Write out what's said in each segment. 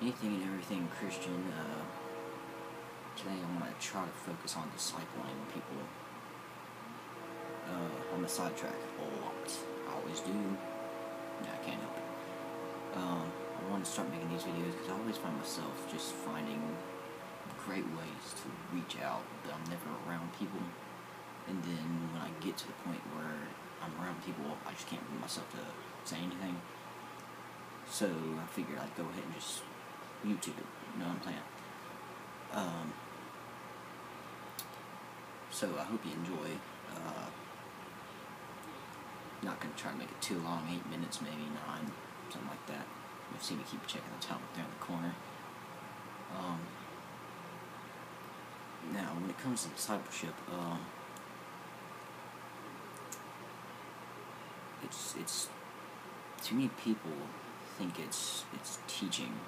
anything and everything Christian. Today I'm going to try to focus on discipling people. I'm a sidetrack a lot. I always do. Yeah, I can't help it. I want to start making these videos because I always find myself just finding great ways to reach out, but I'm never around people. And then when I get to the point where I'm around people, I just can't bring myself to say anything. So I figured I'd go ahead and just YouTube it. You know what I'm saying? So I hope you enjoy. Not going to try to make it too long, 8 minutes, maybe 9, something like that. You'll see me keep checking the time up there in the corner. Now, when it comes to discipleship, it's too many people think it's teaching,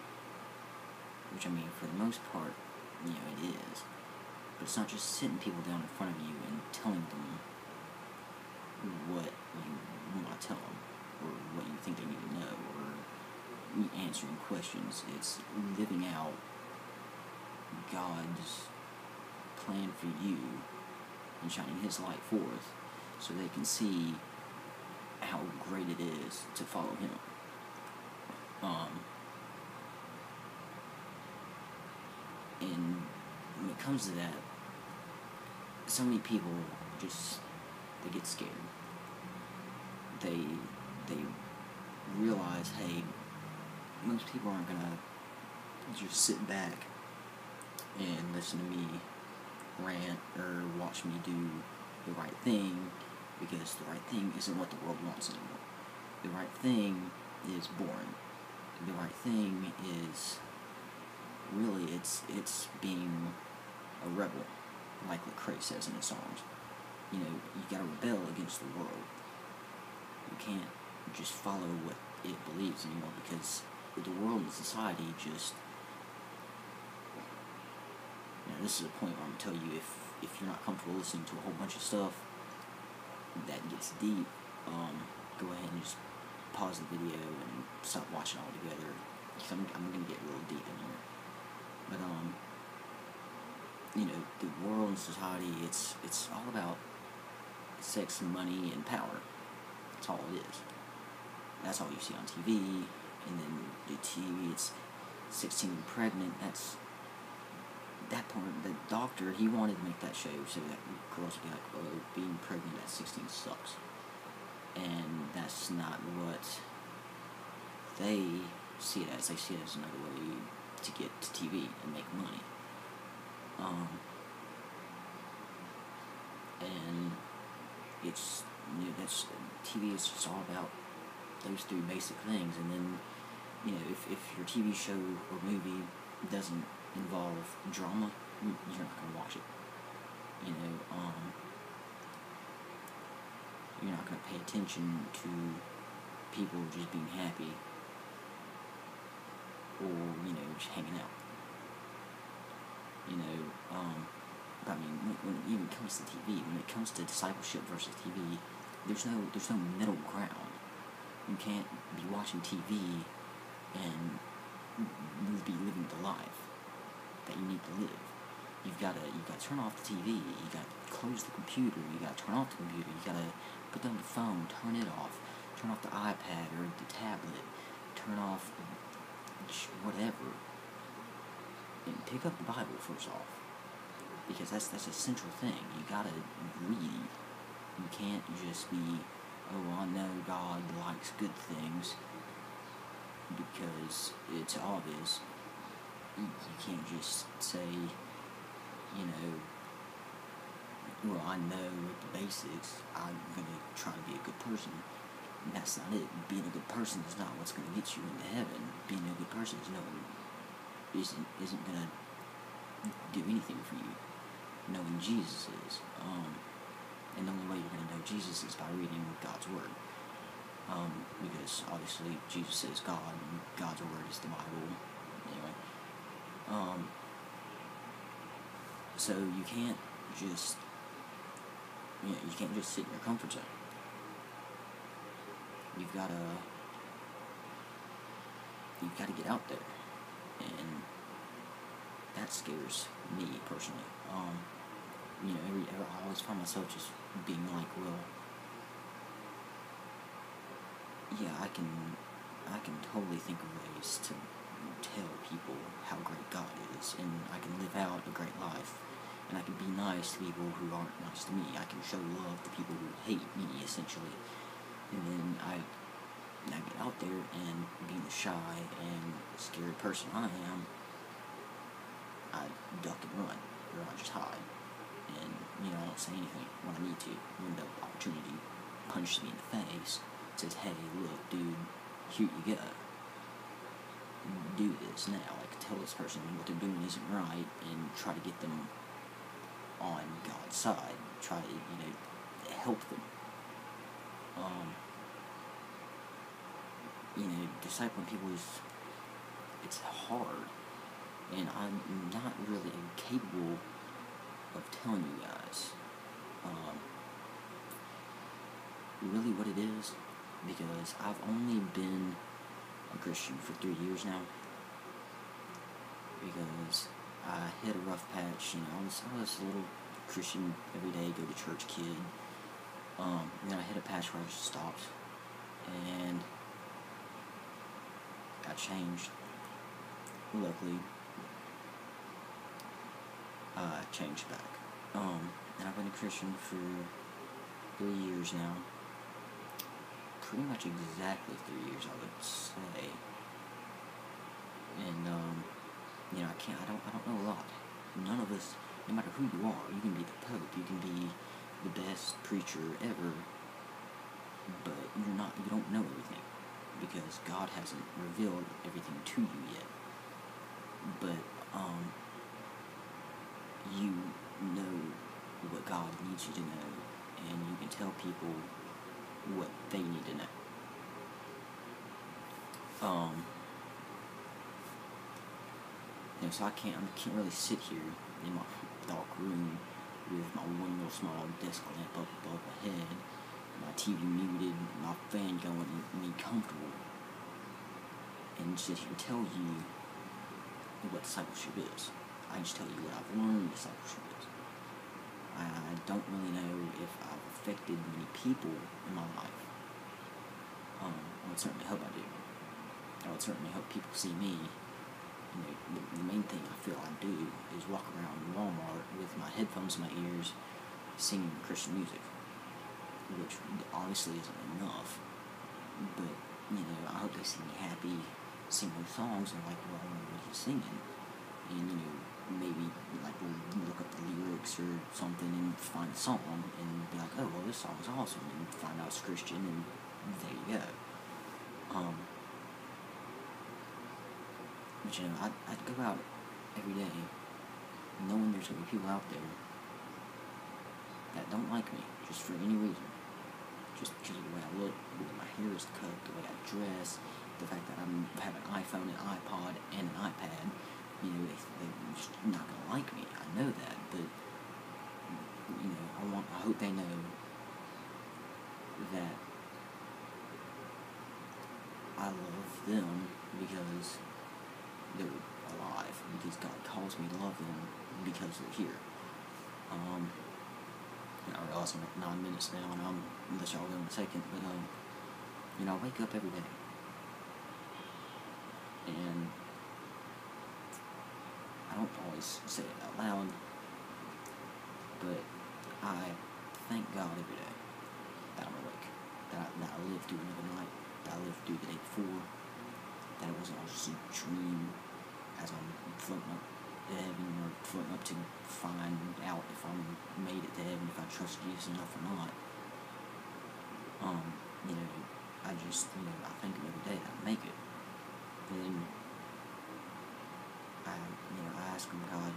which I mean, for the most part, it is. But it's not just sitting people down in front of you and telling them what you want to tell them, or what you think they need to know, or answering questions. It's living out God's plan for you and shining His light forth so they can see how great it is to follow Him. And when it comes to that, so many people they get scared. They realize, hey, most people aren't gonna just sit back and listen to me rant or watch me do the right thing, because the right thing isn't what the world wants anymore. The right thing is boring. The right thing is really it's being a rebel, like Lecrae says in his songs. You gotta rebel against the world. You can't just follow what it believes anymore, because the world and society just... this is a point where I'm going to tell you, if you're not comfortable listening to a whole bunch of stuff that gets deep, go ahead and just pause the video and stop watching altogether, because I'm going to get real deep in here. But, the world and society, it's all about sex and money and power. That's all it is. That's all you see on TV, and then the TV, it's 16 and pregnant. That's that part. The doctor, he wanted to make that show so that girls would be like, oh, being pregnant at 16 sucks. And that's not what they see it as. They see it as another way to get to TV and make money. And it's, that's, TV is just all about those three basic things. And then, if your TV show or movie doesn't involve drama, you're not going to watch it. You're not going to pay attention to people just being happy, or, just hanging out. I mean, when it even comes to TV, when it comes to discipleship versus TV, there's no middle ground. You can't be watching TV and be living the life that you need to live. You've got to turn off the TV. You got to close the computer. You got to turn off the computer. You got to put down the phone. Turn it off. Turn off the iPad or the tablet. Turn off whatever. And pick up the Bible first off, because that's a central thing. You got to read. You can't just be, oh, I know God likes good things, because it's obvious. You can't just say, well, I know the basics, I'm going to try to be a good person. And that's not it. Being a good person is not what's going to get you into heaven. Being a good person isn't going to do anything for you. Knowing Jesus is. And the only way you're going to know Jesus is by reading God's Word. Because obviously Jesus is God, and God's Word is the Bible. Anyway. So you can't just sit in your comfort zone. You've got to get out there and that scares me personally. I always find myself just being like, well, yeah, I can totally think of ways to tell people how great God is, and I can live out a great life, and I can be nice to people who aren't nice to me. I can show love to people who hate me, essentially. And then I get out there, and being the shy and scary person I am, I duck and run, or I just hide. And, I don't say anything when I need to. When the opportunity punches me in the face, says, hey, look, dude, here you go. Do this now. Like, tell this person what they're doing isn't right, and try to get them on God's side. Try to, help them. Discipling people it's hard, and I'm not really capable of telling you guys really what it is, because I've only been a Christian for 3 years now, because I hit a rough patch. I was a little Christian every day, go to church kid. Then I hit a patch where I just stopped, and I changed. Luckily, I changed back. And I've been a Christian for 3 years now. Pretty much exactly 3 years, I would say. And I don't know a lot. None of us, no matter who you are, you can be the Pope, you can be the best preacher ever, but you don't know everything, because God hasn't revealed everything to you yet. But you know what God needs you to know, and you can tell people what they need to know. So I can't really sit here in my dark room with my one little small desk lamp up above my head, my TV muted, my fan going, and me comfortable, and sit here and tell you what discipleship is. I just tell you what I've learned discipleship is. I don't really know if I've affected many people in my life. I would certainly hope I do. I would certainly hope people see me. The main thing I feel I do is walk around Walmart with my headphones in my ears, singing Christian music, which obviously isn't enough. But I hope they see me happy, sing those songs, and like, well, I wonder what he's singing, and maybe like look up the lyrics or something and find a song and be like, oh, well, this song is awesome, and find out it's Christian, and there you go. But I'd go out every day knowing there's going to be people out there that don't like me, just for any reason. Just because of the way I look, the way my hair is cut, the way I dress, the fact that I have an iPhone, an iPod, and an iPad. They're just not going to like me. I know that, but I hope they know that I love them because they're alive, because God calls me to love them because they're here. I realize I'm at 9 minutes now, and I'll let y'all go in a second, but I wake up every day, and I don't always say it out loud, but I thank God every day that I'm awake, that I lived through another night, that I lived through the day before, that it wasn't all just a dream as I'm floating up to heaven, or floating up to find out if I'm made it to heaven, if I trust Jesus enough or not. I just, I thank Him every day that I make it. Then I ask Him, God,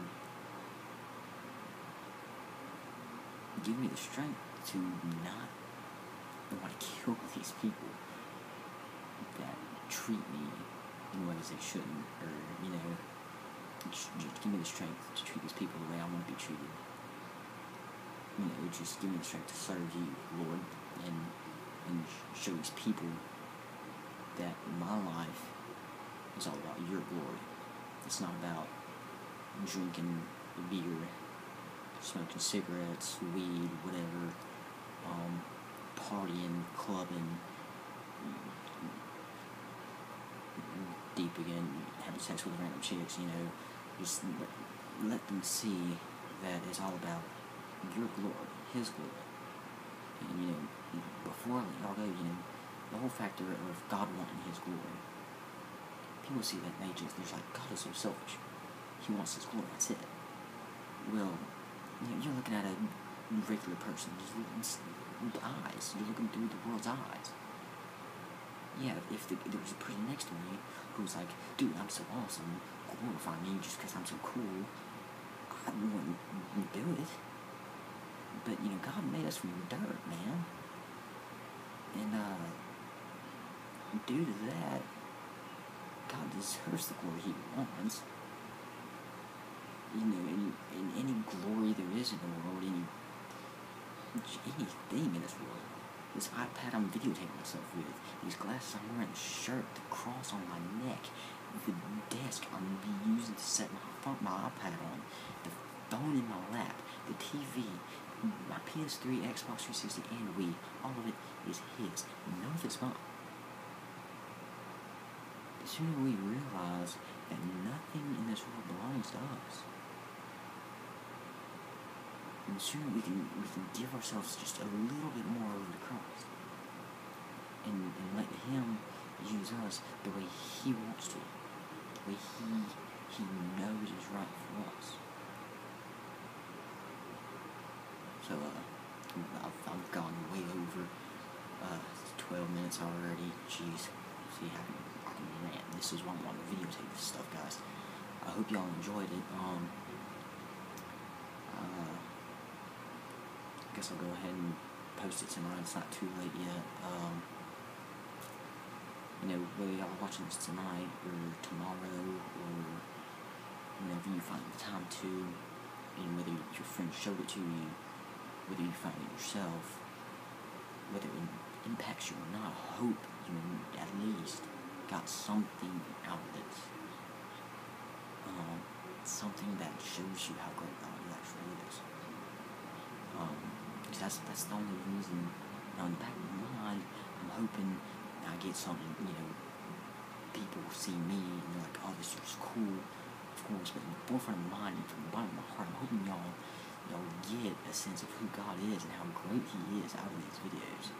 give me the strength to not want to kill these people that treat me in ways they shouldn't, or just give me the strength to treat these people the way I want to be treated. Just give me the strength to serve you, Lord, and show these people that my life is all about your glory. It's not about drinking beer, smoking cigarettes, weed, whatever, partying, clubbing, deep again, having sex with random chicks, just let them see that it's all about your glory, His glory. And, before I let y'all go, the whole factor of God wanting His glory. People see that they're like, God is so selfish. He wants His glory, that's it. Well, you're looking at a regular person, just looking with eyes. You're looking through the world's eyes. Yeah, if there was a person next to me who's like, dude, I'm so awesome, glorify me just because I'm so cool, I wouldn't do it. But, God made us from dirt, man. And, due to that, God deserves the glory He wants. In any glory there is in the world, anything in this world. This iPad I'm videotaping myself with, these glasses I'm wearing, the shirt, the cross on my neck, the desk I'm using to set my iPad on, the phone in my lap, the TV, my PS3, Xbox 360, and Wii, all of it is His. None of it's mine. The sooner we realize that nothing in this world belongs to us, and the sooner we can give ourselves just a little bit more over to Christ, and let Him use us the way He wants to, the way He knows is right for us. So, I've gone way over 12 minutes already. Jeez. See, I can rant. This is why I want to videotape this stuff, guys. I hope y'all enjoyed it. I guess I'll go ahead and post it tonight. It's not too late yet. Whether y'all are watching this tonight or tomorrow or whenever you find the time to, and whether your friend showed it to you, whether you find it yourself, whether it impacts you or not, I hope you at least got something out of this. Something that shows you how great God actually is. Because that's the only reason, in the back of my mind, I'm hoping I get something, people see me and they're like, oh, this is cool, of course, but in the forefront of my mind, from the bottom of my heart, I'm hoping y'all get a sense of who God is and how great He is out of these videos.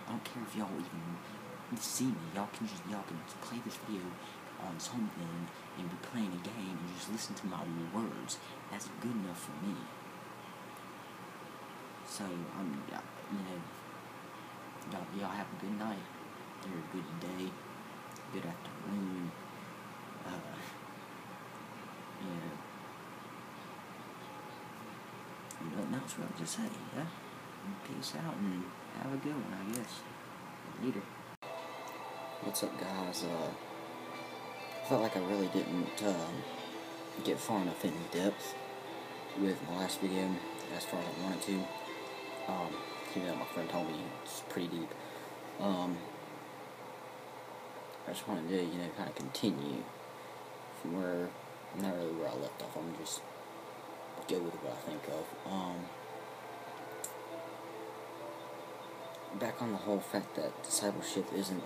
I don't care if y'all even see me, y'all can just play this video on something and be playing a game and just listen to my words. That's good enough for me. So, y'all have a good night, or a good day, good afternoon, nothing else really to say, yeah? Peace out and have a good one, I guess. Later. What's up, guys? I felt like I really didn't get far enough in depth with my last video as far as I wanted to. My friend told me it's pretty deep. I just wanted to, kind of continue from not really where I left off. I'm just go with what I think of. Back on the whole fact that discipleship isn't,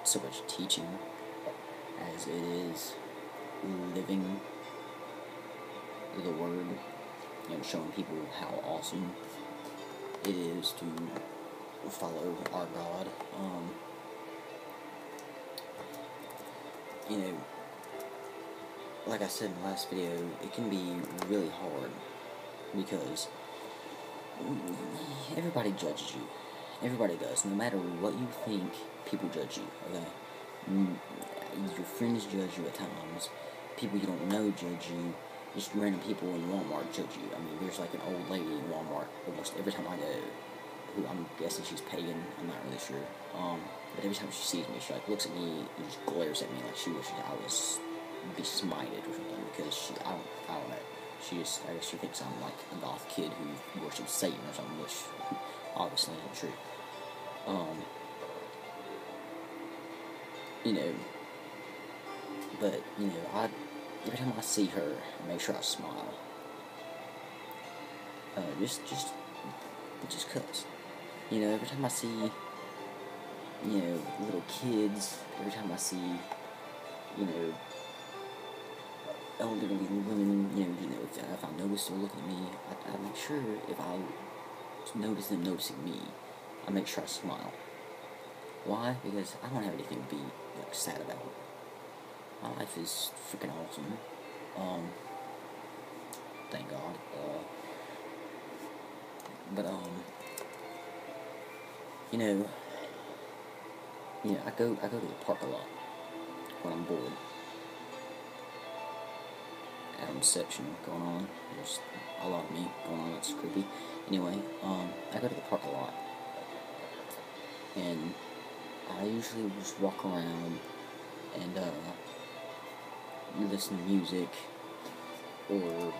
so much teaching as it is living the Word, showing people how awesome it is to follow our God. Like I said in the last video, it can be really hard because everybody judges you. Everybody does. No matter what you think, people judge you, okay? Your friends judge you at times. People you don't know judge you. Just random people in Walmart judge you. I mean, there's like an old lady in Walmart almost every time I go, who I'm guessing she's pagan. I'm not really sure. But every time she sees me, she looks at me and just glares at me like she wishes I was be smited or something, because I don't know. I guess she thinks I'm like a goth kid who worships Satan or something, which obviously isn't true. But every time I see her, I make sure I smile. Just cause. You know, every time I see, you know, little kids, every time I see, you know, elderly women, if I notice they're looking at me, I make sure if I notice them noticing me, I make sure I smile. Why? Because I don't have anything to be, like, sad about. My life is freaking awesome. Thank God. But I go to the park a lot when I'm bored. Adamception going on. There's a lot of me going on. That's creepy. Anyway, I go to the park a lot, and I usually just walk around and listen to music, or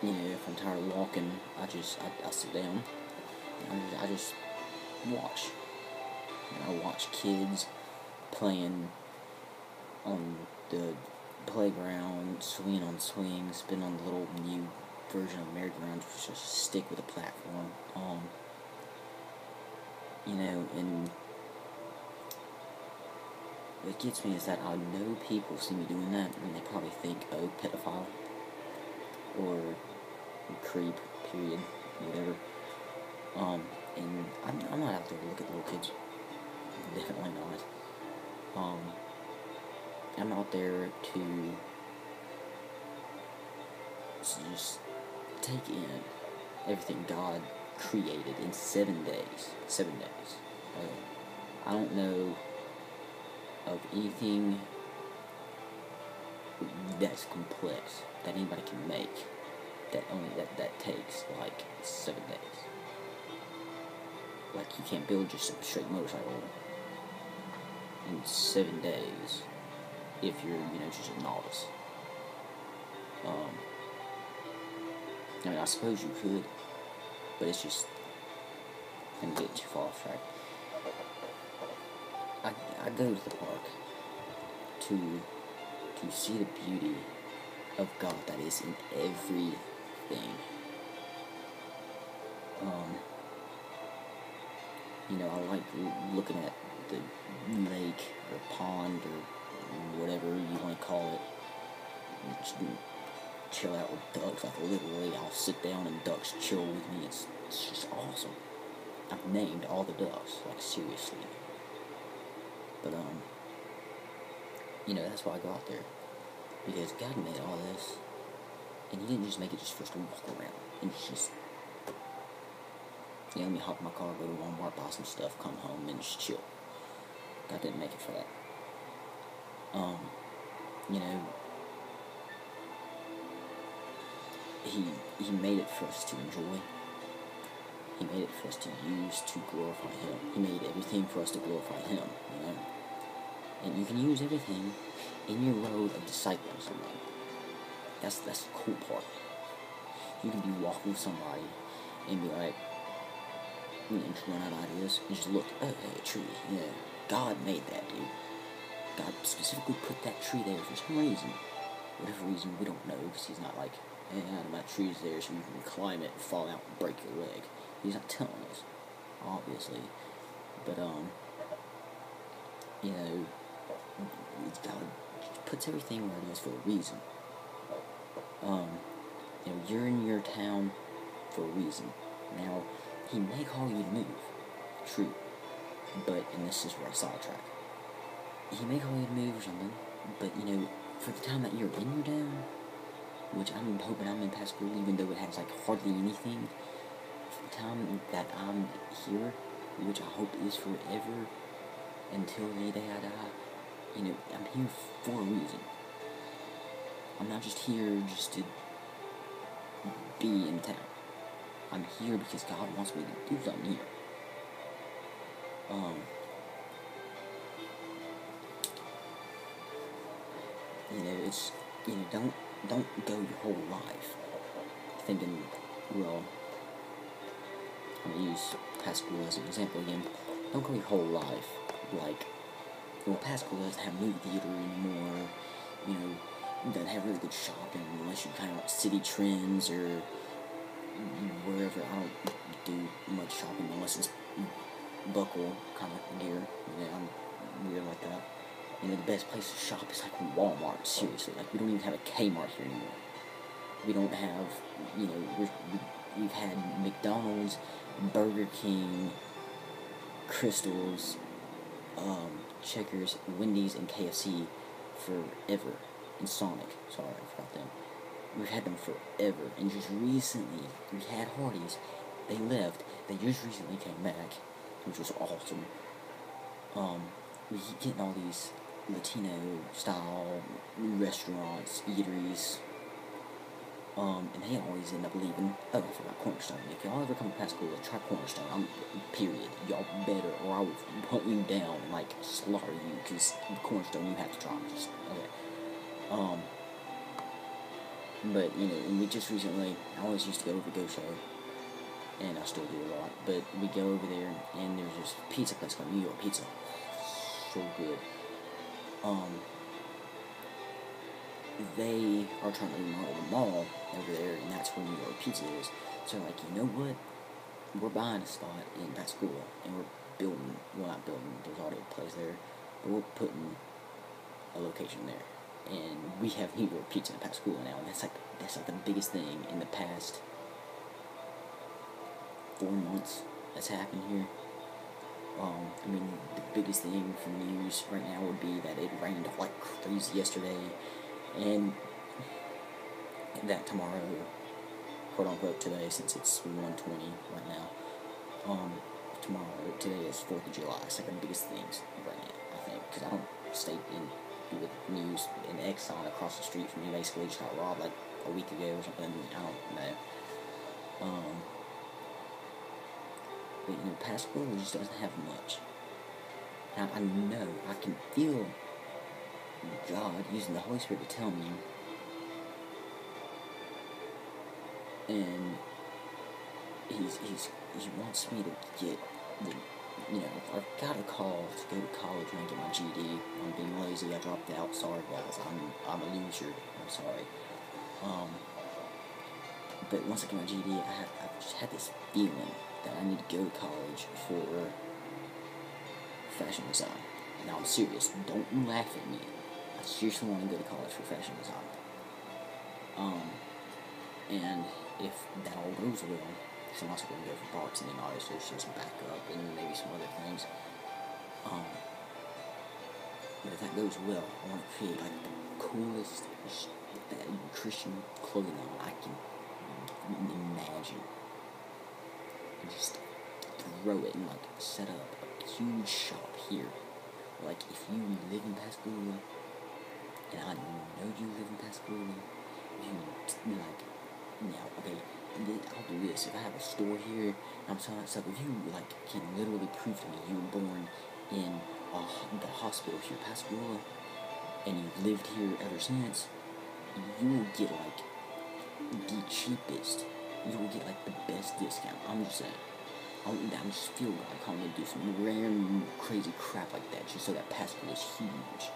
if I'm tired of walking, I sit down and I just watch. I watch kids playing on the playground, swinging on swings, spin on the little new version of merry-go-round, just stick with a platform. And what gets me is that I know people see me doing that, and they probably think, oh, pedophile, or creep, period, whatever. And I'm not out there to look at little kids. Definitely not. I'm out there to just take in everything God created in 7 days. 7 days. I don't know of anything that's complex that anybody can make that takes like 7 days. Like, you can't build just a straight motorcycle in 7 days if you're, just a novice. I suppose you could, but it's just, I'm getting too far off track. I go to the park to see the beauty of God that is in everything. I like looking at the lake or pond or whatever you want to call it. Just chill out with ducks. Like, literally, I'll sit down and ducks chill with me. It's just awesome. I've named all the ducks, like, seriously. But that's why I go out there, because God made all this, and He didn't just make it just for us to walk around. It's just, let me hop in my car, go to Walmart, buy some stuff, come home, and just chill. God didn't make it for that. He made it for us to enjoy. He made it for us to use to glorify Him. He made everything for us to glorify Him, And you can use everything in your road of discipling somebody. That's the cool part. You can be walking with somebody and be like, just run out of ideas, and just look, oh, hey, a tree, God made that, dude. God specifically put that tree there for some reason. Whatever reason, we don't know, because He's not like, hey, Adam, that tree's there so you can climb it and fall out and break your leg. He's not telling us, obviously. But, God puts everything where it is for a reason. You're in your town for a reason. Now, He may call you to move, true, but, and this is where I sidetrack, He may call you to move or something, but, for the time that you're in your town, which I'm hoping I'm in Pascagoula, even though it has, like, hardly anything, for the time that I'm here, which I hope is forever, until the day I die, I'm here for a reason. I'm not just here just to be in town. I'm here because God wants me to do something here. It's, don't go your whole life thinking, well, I'm going to use Pascagoula as an example again. Don't go your whole life like, well, Pascagoula doesn't have movie theater anymore, doesn't have really good shopping unless you kind of like City Trends or wherever. I don't do much shopping unless it's buckle kind of gear. I'm weird like that. The best place to shop is like Walmart. Seriously, like we don't even have a Kmart here anymore. We don't have, we've had McDonald's, Burger King, Crystals, Checkers, Wendy's, and KFC forever. And Sonic, sorry, I forgot them. We've had them forever, and just recently, we had Hardee's. They left. They just recently came back, which was awesome. We keep getting all these Latino-style restaurants, eateries, and they always end up leaving. Oh, I forgot Cornerstone. If y'all ever come to Pascagoula, try Cornerstone. Period. Y'all better, or I will hunt you down and, like, slaughter you, because Cornerstone, you have to try. Just, okay. But, and we just recently, I always used to go over to Go Show, and I still do a lot, but we go over there, and there's this pizza place called New York Pizza. So good. They are trying to remodel the mall over there, and that's where New York Pizza is. So, like, you know what? We're buying a spot in Pascagoula, and we're building, well, not building, there's already a place there, but we're putting a location there. And we have New York Pizza in Pascagoula now, and that's like the biggest thing in the past 4 months that's happened here. The biggest thing for news right now would be that it rained like crazy yesterday, and that tomorrow, quote unquote today, since it's 1:20 right now, today is 4th of July. It's like the biggest things right now, I think, because I don't stay in with news. And Exxon across the street from me basically just got robbed like a week ago or something. I don't know. But Pascagoula just doesn't have much. Now I know, I can feel God using the Holy Spirit to tell me, and he wants me to get the, I've got a call to go to college when I get my GED. I'm being lazy. I dropped out. Sorry, guys. I'm a loser. I'm sorry. But once I get my GED, I've just had this feeling that I need to go to college for fashion design. Now I'm serious. Don't laugh at me. I seriously want to go to college for fashion design. And if that all goes well, so I'm also going to go for parts, and then obviously there's some backup and maybe some other things. But if that goes well, I want to create like the coolest Christian clothing line I can imagine. And just throw it and like set up a huge shop here. Like if you live in Pascagoula, and I know you live in Pascagoula, you like, now, okay, I'll do this. If I have a store here, and I'm selling stuff, if you like can literally prove to me you were born in the hospital here in Pascagoula, and you've lived here ever since, you will get like the cheapest. You will get like the best discount. I'm just saying. I just feel like I'm gonna do some random crazy crap like that just so that Pascagoula is huge.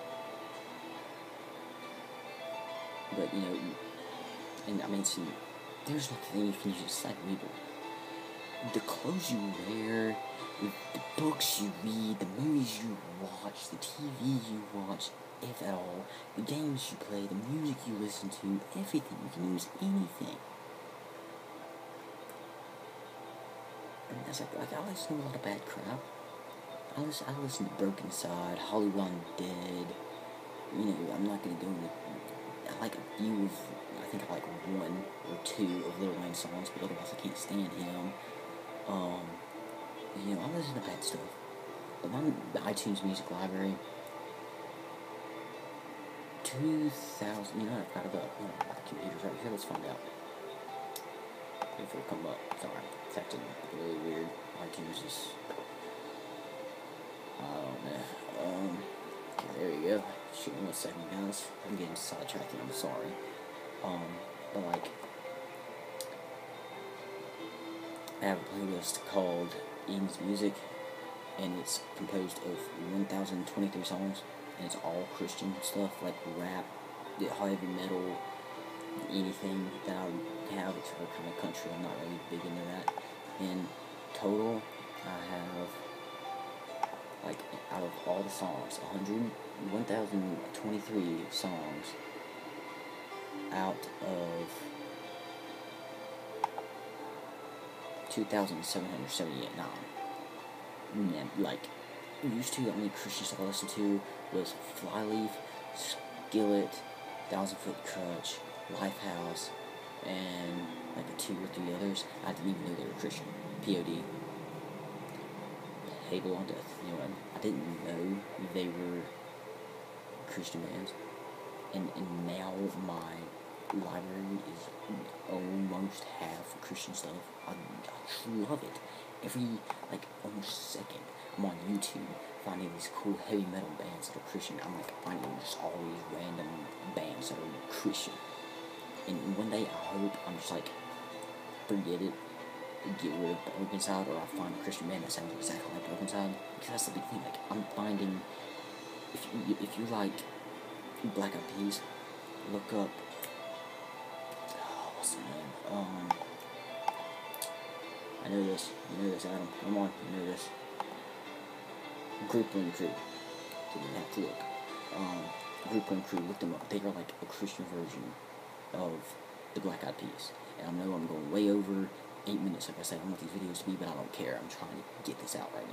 But and see, there's nothing you can use as like label. The clothes you wear, the books you read, the movies you watch, the TV you watch, if at all, the games you play, the music you listen to, everything. You can use anything. And that's like I listen to a lot of bad crap. I listen to Broken Side, Hollywood Undead. I'm not gonna go into. I like a few of. I think I like 1 or 2 of Lil Wayne's songs, but otherwise I can't stand him. I listen to bad stuff. But my iTunes music library, 2,000. I've got it up. My computer's right here. Let's find out. If it'll come up. Sorry, it's acting really weird. iTunes is. I don't know. Okay, there you go. Shoot, 1 second, guys. I'm getting sidetracked. I'm sorry. But like, I have a playlist called Ian's Music, and it's composed of 1,023 songs, and it's all Christian stuff, like rap, the heavy metal, anything that I have, it's for kind of country. I'm not really big into that. In total, I have, like, out of all the songs, 1,023 songs out of 2,778 now. Like, used to, the only Christian stuff I listened to was Flyleaf, Skillet, 1,000 Foot Crutch, Lifehouse, and like 2 or 3 others. I didn't even know they were Christian. POD. Halo on Death. You know, I didn't know they were Christian bands. And now my library is almost half Christian stuff. I love it. Every, like, almost second, I'm on YouTube finding these cool heavy metal bands that are Christian. I'm like finding just all these random bands that are Christian. And one day I hope I'm just like, forget it, get rid of Broken Side, or I find a Christian band that sounds exactly like Broken Side. Because that's the big thing. Like, I'm finding, if you like Black Eyed Peas, look up, what's the name? I know this. You know this, Adam. Come on, you know this. Group One Crew. Didn't have to look. Group One Crew. Look them up. They are like a Christian version of the Black Eyed Peas. And I know I'm going way over 8 minutes. Like I said, I want these videos to be, but I don't care. I'm trying to get this out right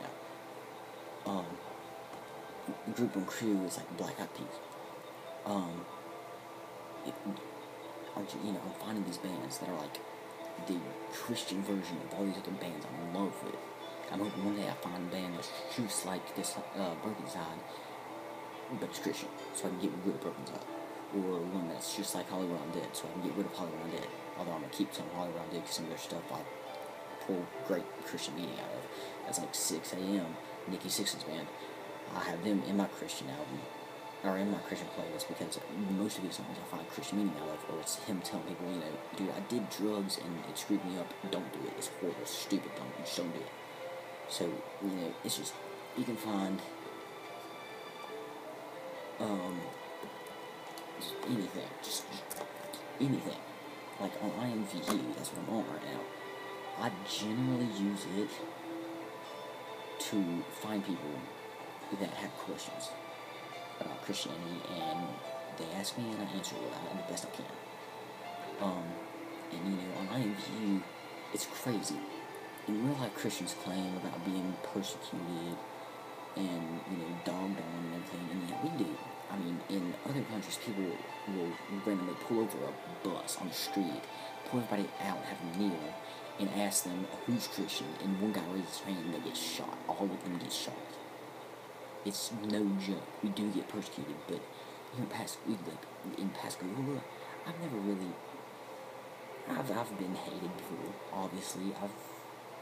now. Group One Crew is like Black Eyed Peas. I'm finding these bands that are like the Christian version of all these other bands I'm in love with. I'm hoping one day I find a band that's just like this Broken Side, but it's Christian, so I can get rid of Broken Side. Or one that's just like Hollywood Undead, so I can get rid of Hollywood Undead. Although I'm going to keep some Hollywood Undead because some of their stuff I pull great Christian meaning out of. That's like Se7en, Nikki Sixx's band. I have them in my Christian album, or in my Christian playlist, because most of these songs I find Christian meaning out of, or it's him telling people, you know, dude, I did drugs and it screwed me up, don't do it, it's horrible, it's stupid, just don't do it. So, you know, it's just, you can find, just anything, just anything. Like on IMVU, that's what I'm on right now. I generally use it to find people that have questions about Christianity, and they ask me and I answer it the best I can. And you know, on IMVU, it's crazy. In real life, Christians claim about being persecuted and, you know, dogged on and everything, and yet we do. I mean, in other countries, people will randomly pull over a bus on the street, pull everybody out and have them kneel, and ask them who's Christian, and one guy raises his hand and they get shot. All of them get shot. It's no joke. We do get persecuted, but here in Pascagoula, I've never really, I've been hated before, obviously. I've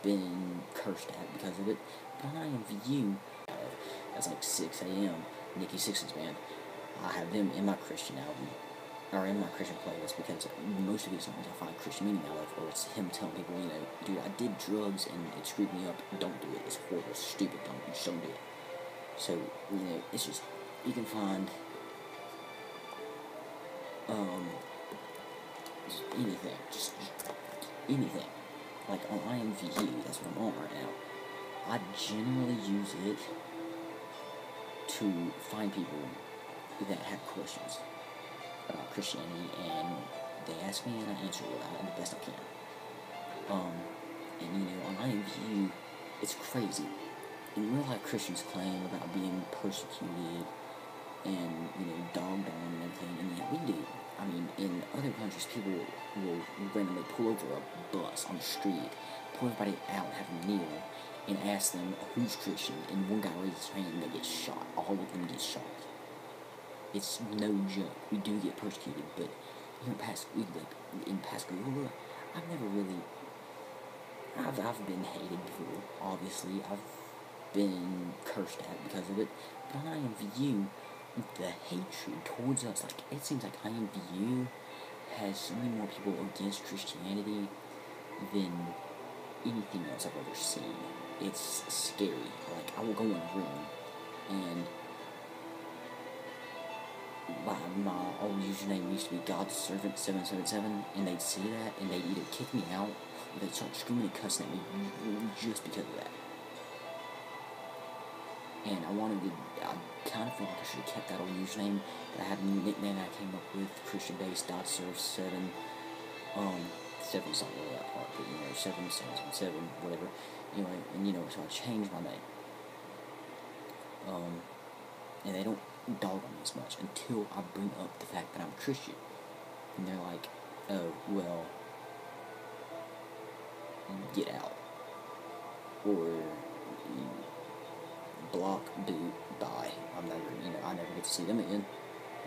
been cursed at because of it, but on IMVU, that's like Se7en, Nikki Sixx's band. I have them in my Christian album, or in my Christian playlist, because most of these songs I find Christian meaning out of, or it's him telling people, you know, dude, I did drugs and it screwed me up, don't do it, it's horrible, it's stupid, just don't do it. So, you know, it's just, you can find, just anything, just anything. Like on IMVU, that's what I'm on right now. I generally use it to find people that have questions about Christianity, and they ask me and I answer it the best I can. And you know, on IMVU, it's crazy. In real life, Christians claim about being persecuted and, you know, dogged on and everything, and yet we do. I mean, in other countries, people will randomly pull over a bus on the street, pull everybody out and have them kneel, and ask them who's Christian, and one guy raises his hand and they get shot. All of them get shot. It's no joke. We do get persecuted, but here in Pascagoula, I've never really, I've been hated before, obviously. I've been cursed at because of it, but on IMVU, the hatred towards us, like, it seems like IMVU has so many more people against Christianity than anything else I've ever seen. It's scary. Like, I will go in a room and my old username used to be God's Servant 777, and they'd see that, and they'd either kick me out, or they'd start screaming and cussing at me just because of that. And I kind of feel like I should have kept that old username. I had a new nickname that I came up with, Christian Base, .serve7, 7's not really that part, but, 777, whatever, anyway, and, so I changed my name, and they don't dog on me as much until I bring up the fact that I'm Christian, and they're like, oh, well, get out, or block, boot, bye. I never get to see them again.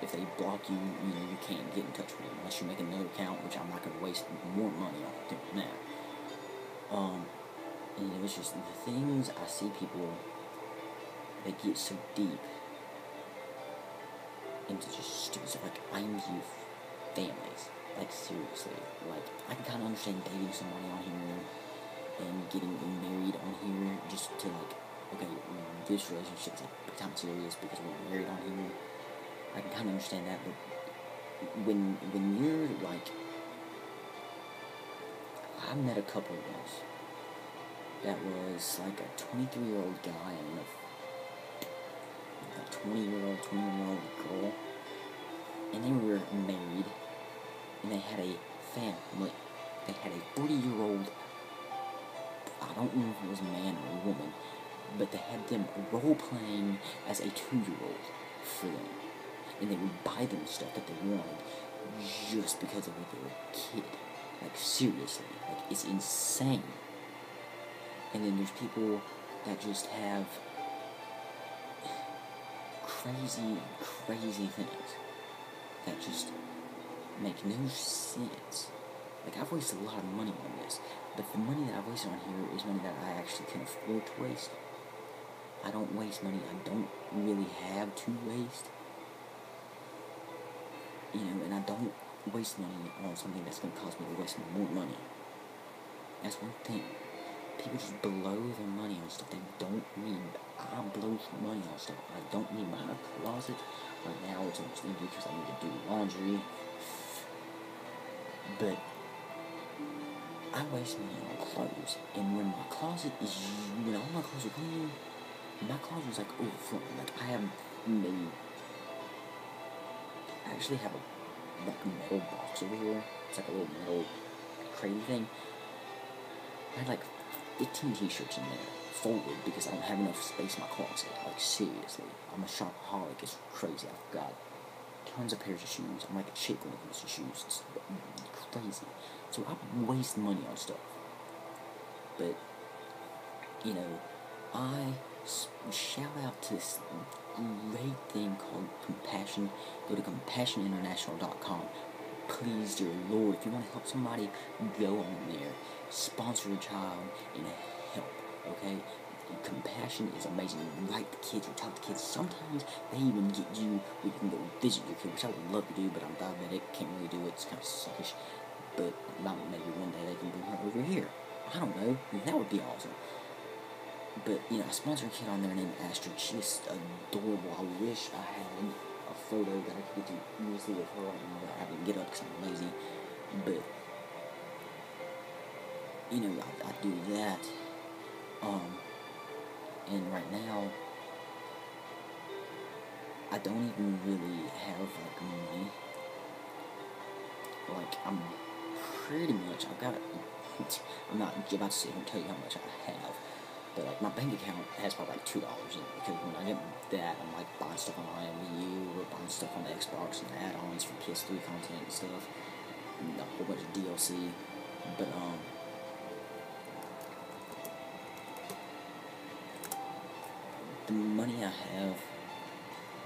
If they block you, you can't get in touch with them unless you make another account, which I'm not going to waste more money on doing that. It's just the things I see people, they get so deep into just stupid stuff, like I interview families, like seriously, like I can kind of understand dating somebody on here and getting married on here just to like, okay, this relationship is like big time serious because we're married on here. I can kind of understand that, but when you're like, I met a couple once that was like a 23-year-old guy and a 21-year-old girl, and they were married, and they had a family. They had a 40-year-old, I don't know if it was a man or a woman, but they had them role-playing as a 2-year-old for them. And they would buy them stuff that they wanted just because of what they were a kid. Like, seriously. Like, it's insane. And then there's people that just have crazy things that just make no sense. Like, I've wasted a lot of money on this, but the money that I've wasted on here is money that I actually can afford to waste. I don't waste money I don't really have to waste. And I don't waste money on something that's going to cause me to waste more money. That's one thing. People just blow their money on stuff they don't need. I blow money on stuff I don't need. My closet right now it's almost empty because I need to do laundry. But I waste money on clothes. And when my closet is, when all my clothes are clean, my closet is like overflowing. Like I actually have a metal box over here. It's like a little metal crate thing. I had like 15 t-shirts in there, folded, because I don't have enough space in my closet. Like, seriously. I'm a shopaholic. It's crazy. I've got tons of pairs of shoes. I'm like a chick when it comes to shoes. It's crazy. So I waste money on stuff. But, I shout out to this great thing called Compassion. Go to CompassionInternational.com. Please, dear Lord, if you want to help somebody, go on there. Sponsor a child and help, okay? Compassion is amazing. You write the kids, you talk to kids. Sometimes they even get you, you can go visit your kid, which I would love to do, but I'm diabetic, can't really do it. It's kind of suckish. But maybe one day they can bring her over here. I don't know. That would be awesome. But, I sponsor a kid on there named Astrid. She's adorable. I wish I had a photo that I could get to use with her, but I didn't get up because I'm lazy. But, I do that. And right now, I don't even really have, money. I'm pretty much, I'm not about to sit here and tell you how much I have. But, my bank account has probably, $2 in it, because when I get that, I'm, buying stuff on IMVU, or buying stuff on the Xbox, and add-ons for PS3 content and stuff, and a whole bunch of DLC, but, the money I have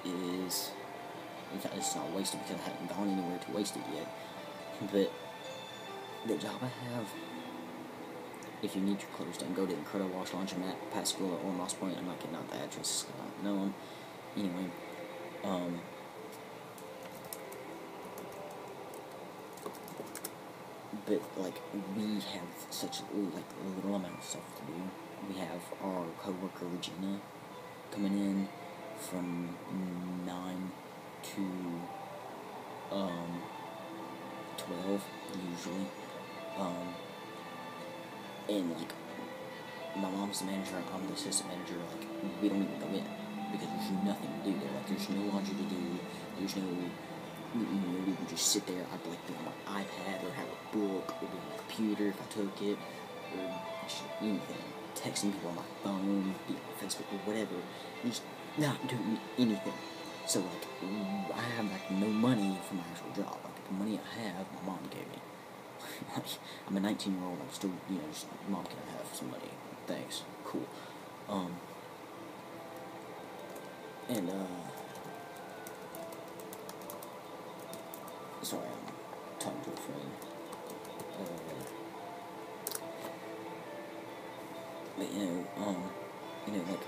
is, in fact, it's not wasted because I haven't gone anywhere to waste it yet, but the job I have, if you need your clothes done, go to Incredible Wash Laundromat, Pascagoula, or Moss Point. I'm not getting out the address, I don't know them. Anyway, but, we have such, little amount of stuff to do. We have our coworker, Regina, coming in from 9 to 12, usually. And, like, my mom's the manager, I'm the assistant manager, like, we don't even go in, because there's nothing to do there, like, there's no laundry to do, there's no, we would just sit there, I'd, like, be on my iPad, or have a book, or be on my computer if I took it, or just anything, texting people on my phone, be on Facebook, or whatever, just not doing anything. So, like, I have, like, no money for my actual job, like, the money I have, my mom gave me. I'm a 19-year-old, I'm still, just, Mom, can I have some money? Thanks. Cool. And, sorry, I'm talking to a friend. But, like,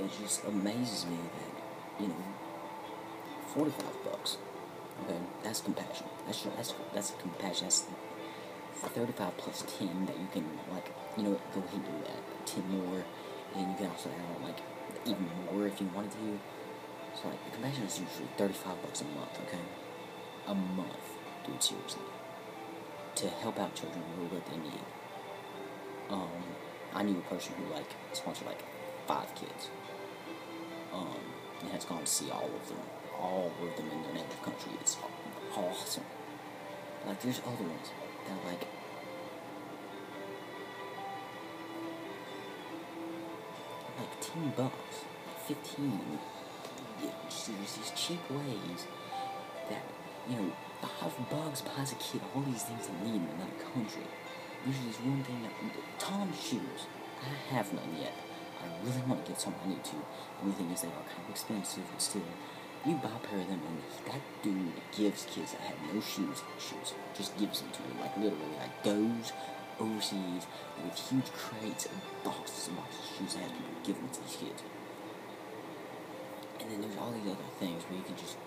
it just amazes me that, $45, okay, that's compassion. That's compassion. That's 35 plus 10 that you can, like, go ahead and do that. 10 more, and you can also add on, like, even more if you wanted to. So, like, the compassion is usually $35 a month, okay? A month, dude, seriously. To help out children with what they need. I knew a person who, like, sponsored, like, 5 kids. And has gone to see all of them in their native country. It's awesome. Like, there's other ones that are, like, $10, 15. There's these cheap ways that, $5 buys a kid all these things they need in another country. There's this one thing that, Tom's shoes, I have none yet. I really want to get some, I need to. The only thing is they are kind of expensive, but still, you buy a pair of them, and that dude gives kids that have no shoes, just gives them to them, like, literally, like, goes overseas with huge crates and boxes and boxes of shoes that have to be given to these kids. And then there's all these other things where you can just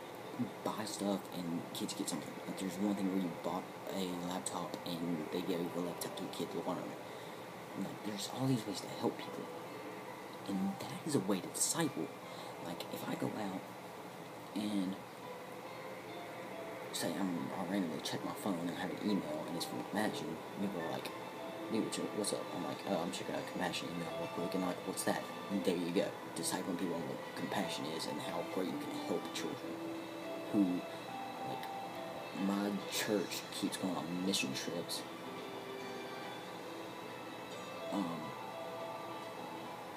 buy stuff and kids get something. Like, there's one thing where you bought a laptop and they gave a laptop to a kid to learn. Like, there's all these ways to help people. And that is a way to disciple. Like, if I go out and say I'll randomly check my phone and have an email and it's from Compassion, people are like, dude, what's up? I'm like, I'm checking out Compassion email real quick, and like, what's that? And there you go. Discipling people on what Compassion is and how great you can help children who, like, my church keeps going on mission trips.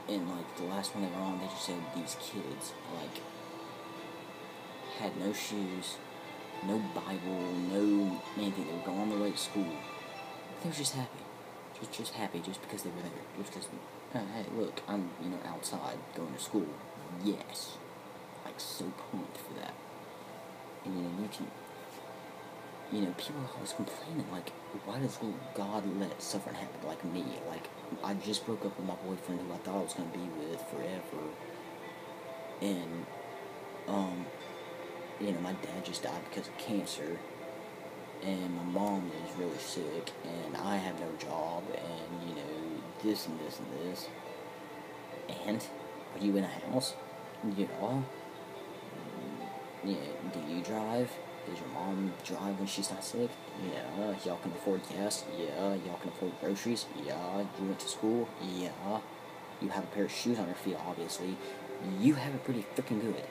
And, like, the last one they were on, they just said these kids, like, had no shoes, no Bible, no anything. They were going on their way to school. They were just happy. Just happy just because they were there. Just because, hey, look, I'm, outside going to school. Yes. Like, so pumped for that. And, you can, people are always complaining, like, why does God let suffering happen like me? Like, I just broke up with my boyfriend who I thought I was going to be with forever. And, my dad just died because of cancer. And my mom is really sick. And I have no job. And, this and this and this. And, are you in a house? Yeah, do you drive? Does your mom drive when she's not sick? Yeah. Y'all can afford gas? Yeah. Y'all can afford groceries? Yeah. You went to school? Yeah. You have a pair of shoes on your feet, obviously. You have it pretty freaking good.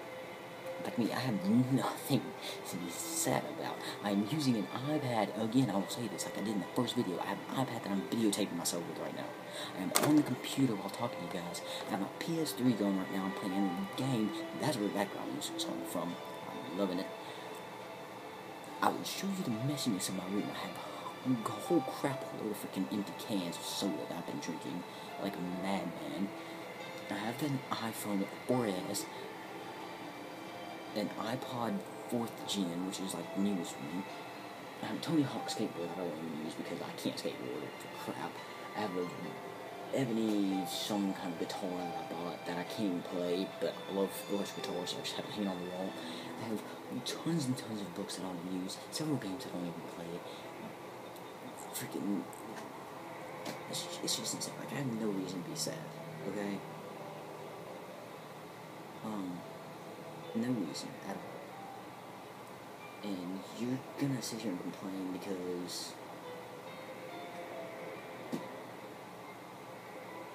Like me, I have nothing to be sad about. I'm using an iPad, again, I will say this, like I did in the first video. I have an iPad that I'm videotaping myself with right now. I am on the computer while talking to you guys. I have my PS3 going right now. I'm playing a game. That's where the background music is coming from. I'm loving it. I will show you the messiness of my room. I have a whole crap load of freaking empty cans of soda that I've been drinking like a madman. I have an iPhone 4S, an iPod 4th Gen, which is like the newest one. I have a Tony Hawk skateboard that I don't even use because I can't skateboard for crap. I have a ebony some kind of guitar that I bought that I can't even play, but I love electric guitars, so I just have it hanging on the wall. I have tons and tons of books that I don't use, several games I don't even play. Freaking, it's just insane. Like, I have no reason to be sad, okay? No reason at all. And you're gonna sit here and complain because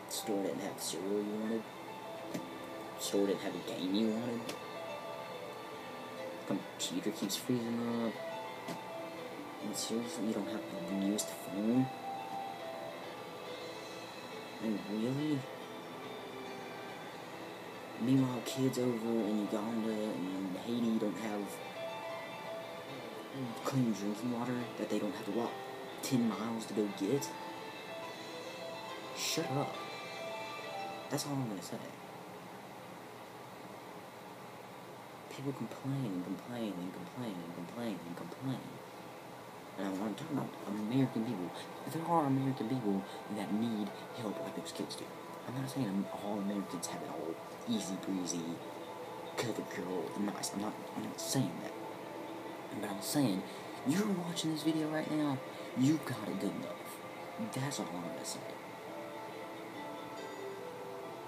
the store didn't have the cereal you wanted, the store didn't have the game you wanted, the computer keeps freezing up, and seriously, you don't have the newest phone? And really? Meanwhile, kids over in Uganda and Haiti don't have clean drinking water that they don't have to walk 10 miles to go get? Shut up. That's all I'm gonna say. People complain and complain and complain and complain and complain. And I'm talking about American people. There are American people that need help like those kids do. I'm not saying all Americans have it all easy breezy, cover girl, nice. I'm not saying that. But I'm saying, you're watching this video right now, you got it good enough. That's all I'm gonna say.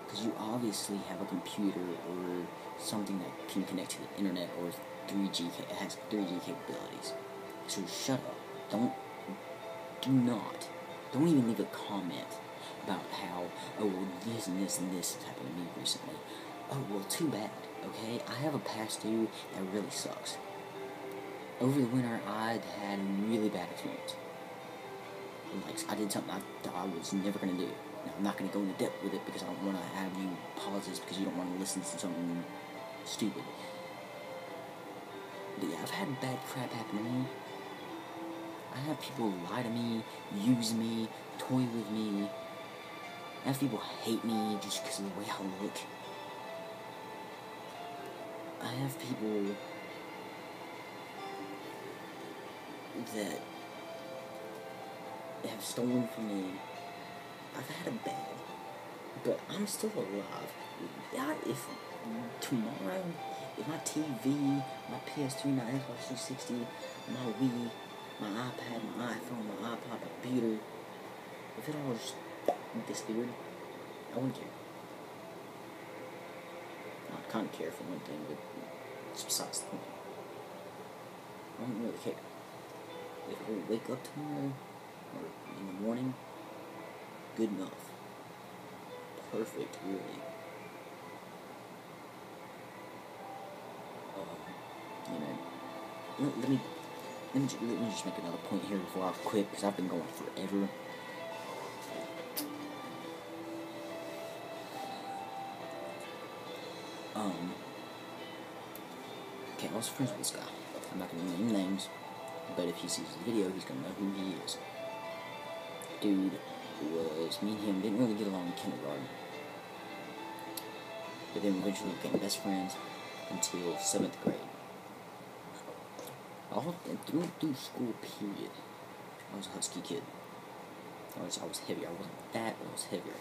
Because you obviously have a computer or something that can connect to the internet or 3G, it has 3G capabilities. So shut up. Don't even leave a comment about how, oh, well, this and this and this has happened to me recently. Oh, well, too bad, okay? I have a past due that really sucks. Over the winter, I had a really bad experience. Like, I did something I thought I was never going to do. Now, I'm not going to go into depth with it because I don't want to have you pause this because you don't want to listen to something stupid. But yeah, I've had bad crap happen to me. I have people lie to me, use me, toy with me. I have people hate me just because of the way I look. I have people that have stolen from me. I've had it bad, but I'm still alive. If tomorrow, if my TV, my PS3, my Xbox 360, my Wii, my iPad, my iPhone, my iPod, my computer, if it all just disappeared, I wouldn't care. I kind of care for one thing, but it's besides the point. I don't really care. If I would wake up tomorrow, or in the morning, good enough. Perfect, really. Let me just make another point here before I quit, because I've been going forever. Okay, I was friends with this guy. I'm not going to name names, but if he sees the video, he's going to know who he is. Dude was, me and him didn't really get along in kindergarten. But then eventually became best friends until 7th grade. All through school, period, I was a husky kid. I was heavier. I wasn't fat, but I was heavier.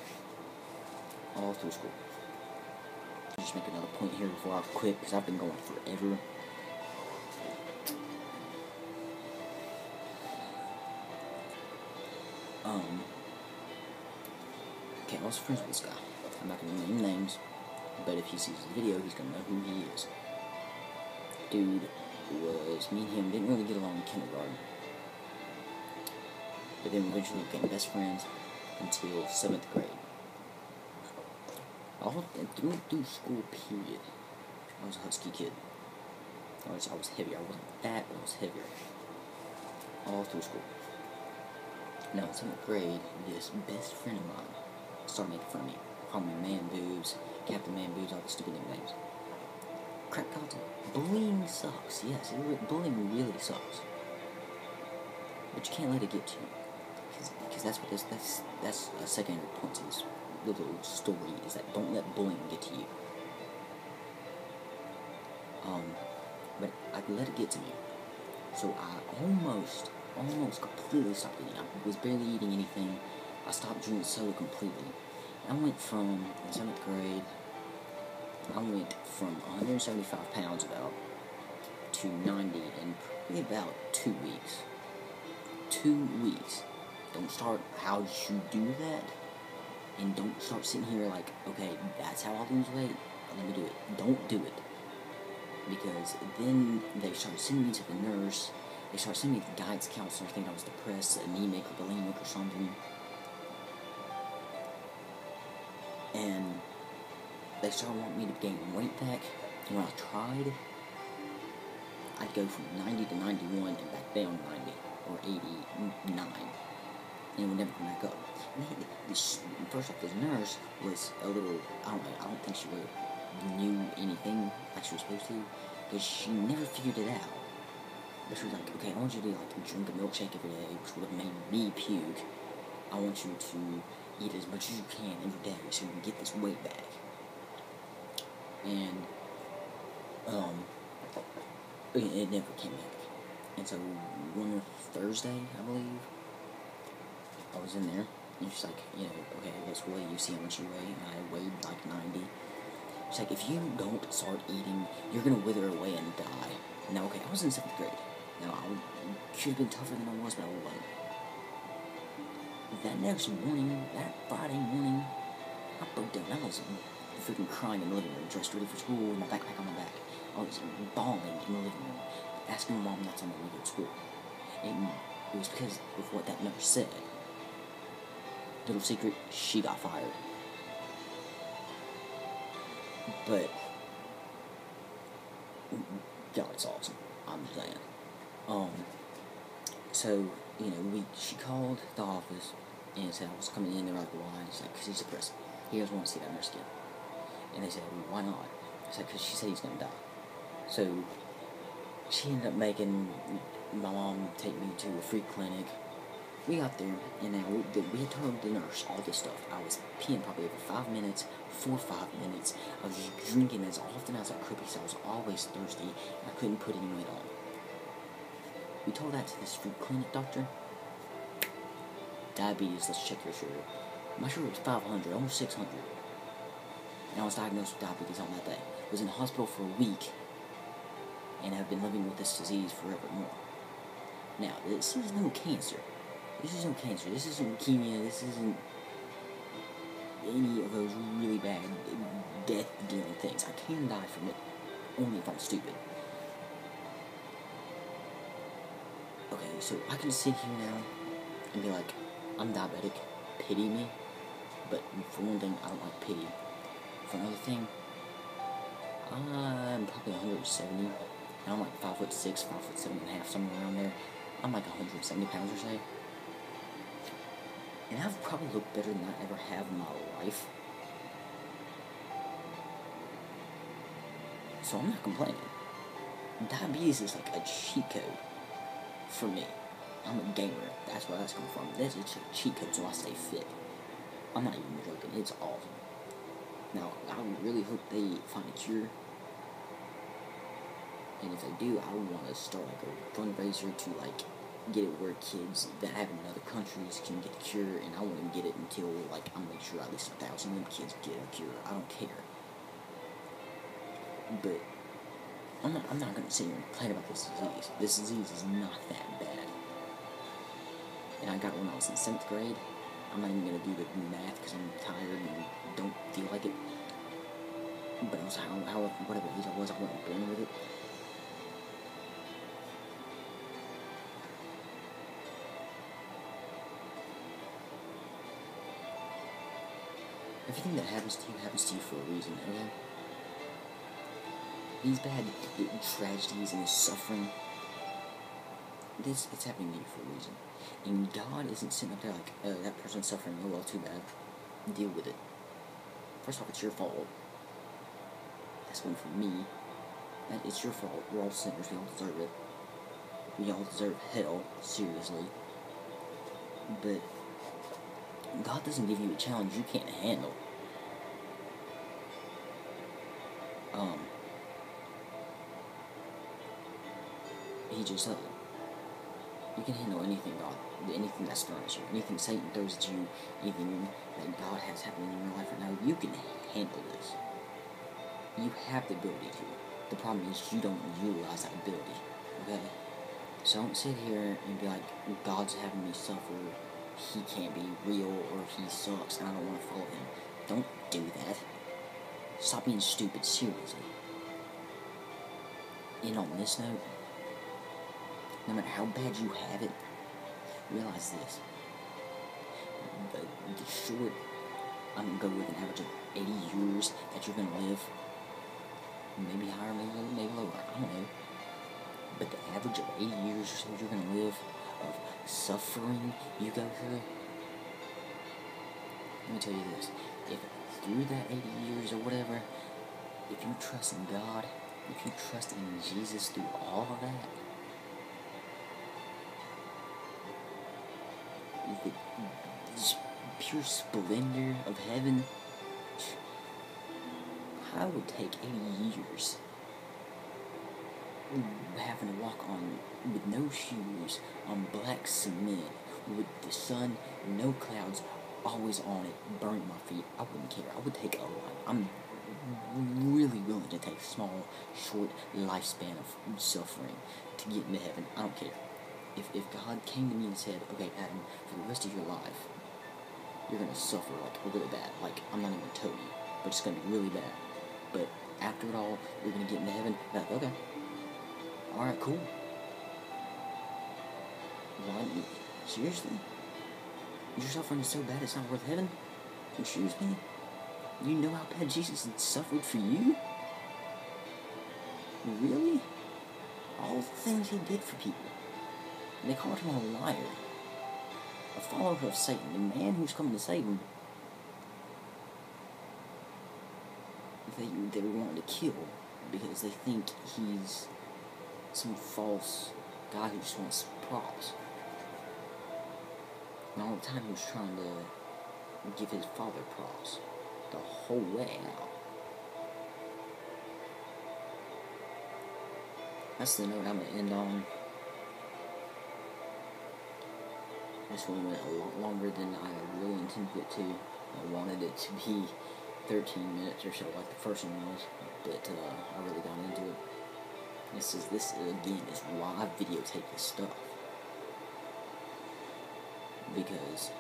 All through school. I'll just make another point here before I quit, because I've been going forever. Okay, I was friends with this guy. I'm not going to name names, but if he sees the video, he's going to know who he is. Dude was, me and him didn't really get along in kindergarten. But then eventually became best friends until 7th grade. All through school, period, I was a husky kid. I was heavier. I wasn't fat, but I was heavier. All through school. Now in 7th grade, this best friend of mine started making fun of me. Calling me man boobs, Captain Man boobs, all the stupid nicknames. Crap content. Bullying sucks, yes, bullying really sucks. But you can't let it get to you. Because that's what that's a secondary point to this little story, is that don't let bullying get to you. But I let it get to me. So I almost completely stopped eating. I was barely eating anything. I stopped drinking soda completely. I went from, in 7th grade, I went from 175 pounds about to 90 in probably about 2 weeks. 2 weeks. Don't start how you do that, and don't start sitting here like, okay, that's how I lose weight. Let me do it. Don't do it. because then they started sending me to the nurse. They started sending me to the guidance counselor, thinking I was depressed, anemic, or bulimic, or something. And they started wanting me to gain weight back. And when I tried, I'd go from 90 to 91 and back down 90 or 89. And it would never come back up. First off, this nurse was a little, I don't think she really knew anything like she was supposed to, because she never figured it out. But she was like, okay, I want you to drink a milkshake every day, which would have made me puke. I want you to eat as much as you can every day so you can get this weight back. And it never came back. And so one Thursday, I believe, I was in there, and she's like, okay, let's weigh you, see how much you weigh. And I weighed like 90. She's like, if you don't start eating, you're gonna wither away and die. Now, okay, I was in 7th grade. Now, I should have been tougher than I was, but I wasn't. That next morning, that Friday morning, I broke down. I was freaking crying in the living room, dressed ready for school, with my backpack on my back. I was bawling in the living room, asking my mom not to let me go to school. And it was because of what that nurse said. Little secret, she got fired. But God, it's awesome. I'm just saying. So, she called the office and said I was coming in. They were like, why? She's like, because he's depressed. He doesn't want to see that nurse again. And they said, well, why not? She's like, because she said he's going to die. So, she ended up making my mom take me to a free clinic. We got there, and we had told the nurse all this stuff. I was peeing probably every 5 minutes, 4 or 5 minutes. I was just drinking as often as I could because I was always thirsty, and I couldn't put any weight on. We told that to this free clinic doctor. Diabetes, let's check your sugar. My sugar was 500, almost 600. And I was diagnosed with diabetes on that day. I was in the hospital for a week, and I've been living with this disease forevermore. Now, this is no cancer. This isn't cancer, this isn't leukemia, this isn't any of those really bad death-dealing things. I can die from it, only if I'm stupid. Okay, so I can sit here now and be like, I'm diabetic, pity me. But for one thing, I don't like pity. For another thing, I'm probably 170, and I'm like 5'6", 5'7.5", somewhere around there. I'm like 170 pounds or so. And I've probably looked better than I ever have in my life. So I'm not complaining. Diabetes is like a cheat code for me. I'm a gamer. That's where that's coming from. This is a cheat code so I stay fit. I'm not even joking. It's awesome. Now, I really hope they find a cure. And if they do, I want to start like a fundraiser to get it where kids that have in other countries can get the cure, and I want to get it until I'm make sure at least 1,000 of them kids get a cure. I don't care. But I'm not gonna sit here and complain about this disease. This disease is not that bad. And I got it when I was in 7th grade. I'm not even gonna do the math because I'm tired and don't feel like it. But I was whatever age I wasn't born with it. Everything that happens to you for a reason, okay? These bad tragedies and this suffering, it's happening to you for a reason. And God isn't sitting up there like, that person's suffering, oh well, too bad. Deal with it. First off, it's your fault. That's one for me. It's your fault. We're all sinners. We all deserve it. We all deserve hell, seriously. But God doesn't give you a challenge you can't handle. He just doesn't. You can handle anything, God. Anything that's thrown at you. Anything Satan throws at you. Anything that God has happening in your life right now. You can handle this. You have the ability to. The problem is you don't utilize that ability. Okay? So don't sit here and be like, God's having me suffer. He can't be real, or he sucks, and I don't want to follow him. Don't do that. Stop being stupid, seriously. end on this note. No matter how bad you have it, realize this. The short, I'm going to go with an average of 80 years that you're going to live. Maybe higher, maybe lower, I don't know. But the average of 80 years or so you're going to live of suffering you go through. Let me tell you this. If through that 80 years or whatever, if you trust in God, if you trust in Jesus through all of that, this pure splendor of heaven, I would take 80 years having to walk on with no shoes on black cement with the sun, no clouds, always on it, burning my feet. I wouldn't care. I would take a life. I'm really willing to take a small, short lifespan of suffering to get into heaven. I don't care. If God came to me and said, okay, Adam, for the rest of your life, you're going to suffer, like, really bad. Like, I'm not even going to tell you, but it's going to be really bad. But after it all, you're going to get into heaven. Like, okay. Alright, cool. What? Seriously? Your suffering is so bad it's not worth heaven? Excuse me? You know how bad Jesus had suffered for you? Really? All the things he did for people. And they called him a liar. A follower of Satan. The man who's coming to save them. They want to kill because they think he's some false guy who just wants props. And all the time he was trying to give his father props. The whole way out. That's the note I'm going to end on. This one went a lot longer than I really intended it to. I wanted it to be 13 minutes or so like the first one was, but I really got into it. This again is why I videotape this stuff, because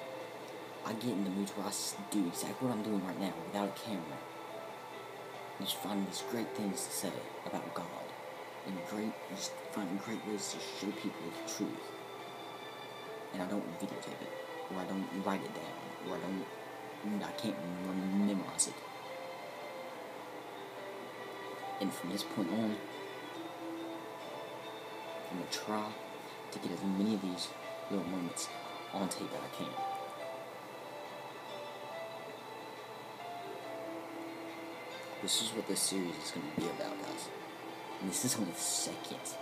I get in the moods where I do exactly what I'm doing right now without a camera, just finding these great things to say about God, and just finding great ways to show people the truth, and I don't videotape it, or I don't write it down, or I can't memorize it. And from this point on, I'm going to try to get as many of these little moments on tape that I can. This is what this series is going to be about, guys. And this is only the second.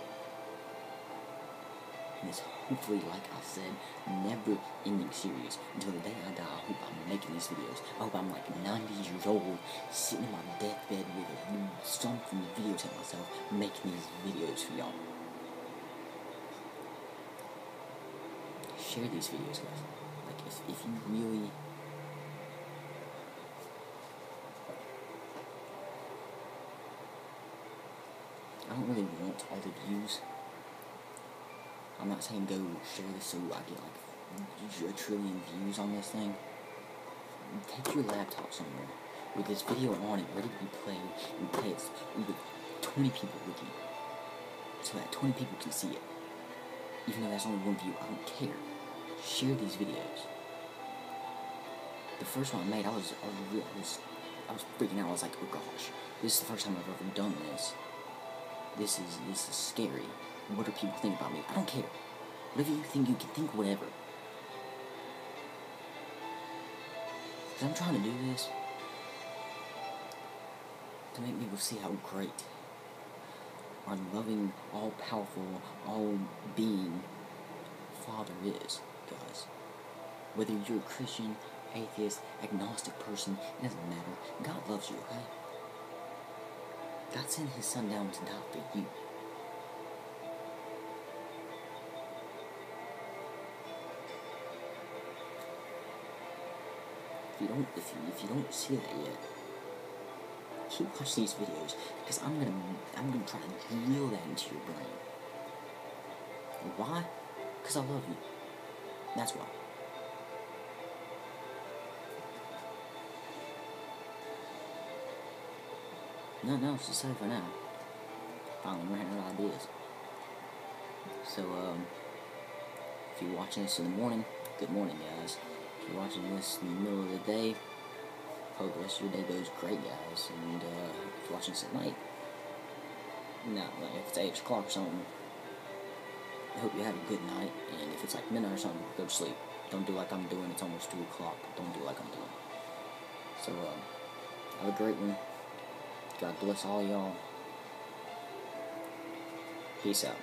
And it's hopefully, like I said, never-ending series. Until the day I die, I hope I'm making these videos. I hope I'm like 90 years old, sitting in my deathbed with something to videotape myself, making these videos for y'all. Share these videos, guys. Like, if you really... I don't really want all the views. I'm not saying go share this so I get like a trillion views on this thing. Take your laptop somewhere with this video on it, ready to be played, and play it with 20 people with you, so that 20 people can see it. Even though that's only one view, I don't care. Share these videos. The first one I made, I was freaking out. I was like, oh gosh, this is the first time I've ever done this. This is scary. What do people think about me? I don't care. Whatever you think, you can think whatever. Because I'm trying to do this to make people see how great our loving, all-powerful, all-being Father is, guys. Whether you're a Christian, atheist, agnostic person, it doesn't matter. God loves you, okay? God sent His Son down to die for you. If you don't see that yet, keep watching these videos, because I'm gonna try to drill that into your brain. Why? Because I love you. That's why. Nothing else to say for now. finally ran out of ideas. So, if you're watching this in the morning, good morning, guys. If you're watching this in the middle of the day, hope the rest of your day goes great, guys. And if you're watching this at night, no, if it's 8 o'clock or something, I hope you have a good night. And if it's like midnight or something, go to sleep. Don't do like I'm doing. It's almost 2 o'clock. Don't do like I'm doing. So, have a great one. God bless all y'all. Peace out.